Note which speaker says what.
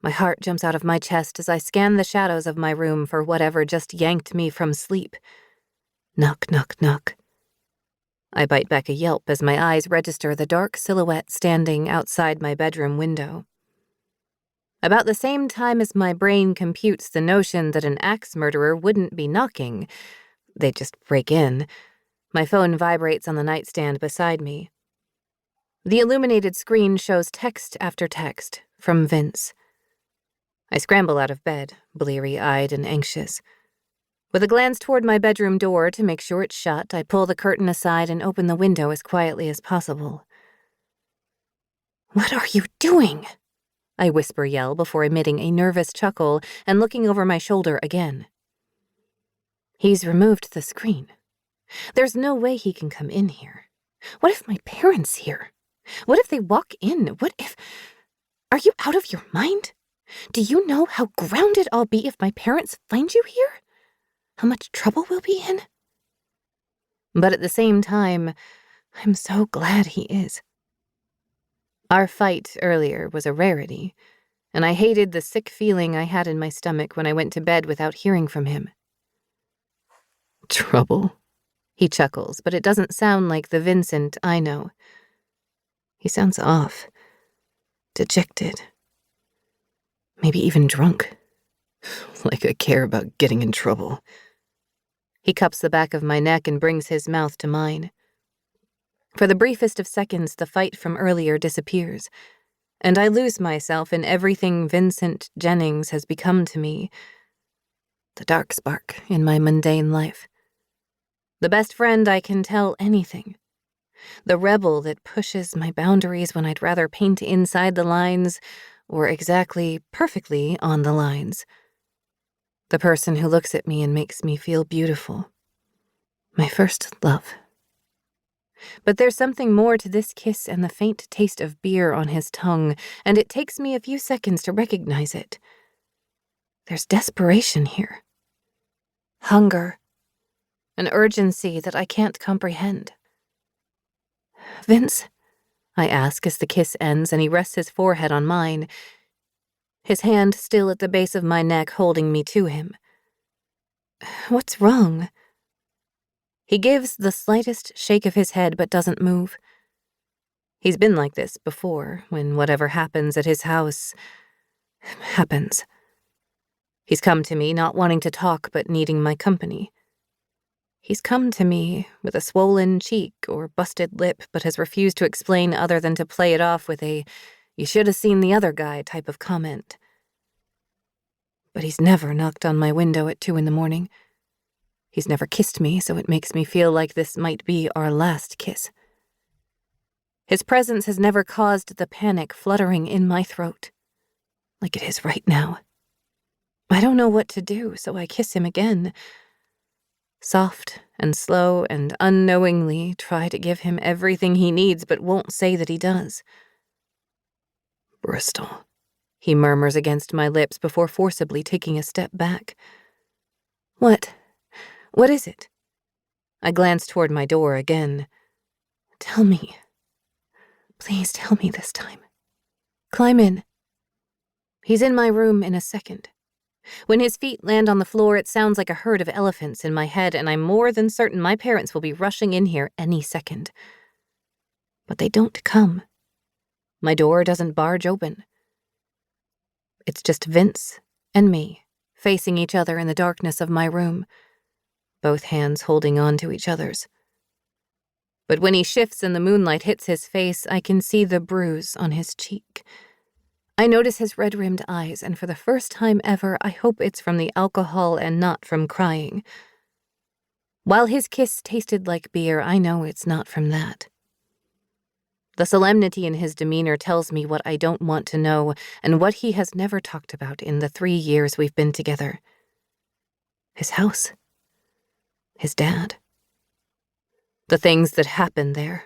Speaker 1: My heart jumps out of my chest as I scan the shadows of my room for whatever just yanked me from sleep. Knock, knock, knock. I bite back a yelp as my eyes register the dark silhouette standing outside my bedroom window. About the same time as my brain computes the notion that an axe murderer wouldn't be knocking, they'd just break in, my phone vibrates on the nightstand beside me. The illuminated screen shows text after text from Vince. I scramble out of bed, bleary-eyed and anxious. With a glance toward my bedroom door to make sure it's shut, I pull the curtain aside and open the window as quietly as possible. "What are you doing?" I whisper-yell before emitting a nervous chuckle and looking over my shoulder again. He's removed the screen. There's no way he can come in here. What if my parents hear? What if they walk in? What if... Are you out of your mind? Do you know how grounded I'll be if my parents find you here? How much trouble we'll be in? But at the same time, I'm so glad he is. Our fight earlier was a rarity, and I hated the sick feeling I had in my stomach when I went to bed without hearing from him. "Trouble?" He chuckles, but it doesn't sound like the Vincent I know. He sounds off, dejected, maybe even drunk. Like I care about getting in trouble. He cups the back of my neck and brings his mouth to mine. For the briefest of seconds, the fight from earlier disappears, and I lose myself in everything Vincent Jennings has become to me. The dark spark in my mundane life. The best friend I can tell anything. The rebel that pushes my boundaries when I'd rather paint inside the lines or exactly perfectly on the lines. The person who looks at me and makes me feel beautiful. My first love. But there's something more to this kiss and the faint taste of beer on his tongue, and it takes me a few seconds to recognize it. There's desperation here. Hunger. An urgency that I can't comprehend. "Vince?" I ask as the kiss ends and he rests his forehead on mine, his hand still at the base of my neck holding me to him. "What's wrong?" He gives the slightest shake of his head but doesn't move. He's been like this before, when whatever happens at his house happens. He's come to me not wanting to talk but needing my company. He's come to me with a swollen cheek or busted lip but has refused to explain other than to play it off with a "you should have seen the other guy" type of comment. But he's never knocked on my window at 2 a.m. He's never kissed me, so it makes me feel like this might be our last kiss. His presence has never caused the panic fluttering in my throat, like it is right now. I don't know what to do, so I kiss him again. Soft and slow and unknowingly try to give him everything he needs but won't say that he does. "Bristol," he murmurs against my lips before forcibly taking a step back. "What? What is it?" I glance toward my door again. "Tell me. Please tell me this time. Climb in." He's in my room in a second. When his feet land on the floor, it sounds like a herd of elephants in my head, and I'm more than certain my parents will be rushing in here any second. But they don't come. My door doesn't barge open. It's just Vince and me, facing each other in the darkness of my room, both hands holding on to each other's. But when he shifts and the moonlight hits his face, I can see the bruise on his cheek. I notice his red-rimmed eyes, and for the first time ever, I hope it's from the alcohol and not from crying. While his kiss tasted like beer, I know it's not from that. The solemnity in his demeanor tells me what I don't want to know and what he has never talked about in the 3 years we've been together. His house. His dad. The things that happened there,